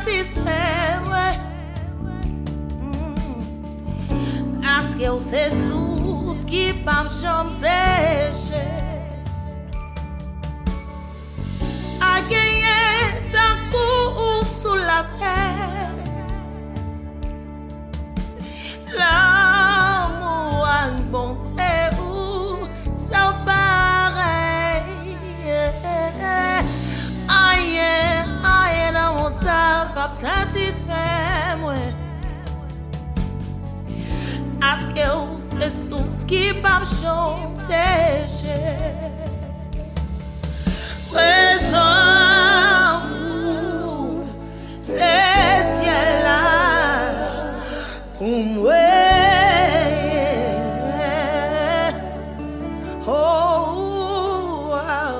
satisfait, ouais. Parce que c'est source qui pas jamais sécher. A gagné ta cour sous la terre. L'amour a une bonté où ça pareil. Aïe, dans mon temps, pas satisfait, moi. Parce que c'est source qui pas jamais sécher. Présence, c'est ciel-là, pour moi. Oh, wow.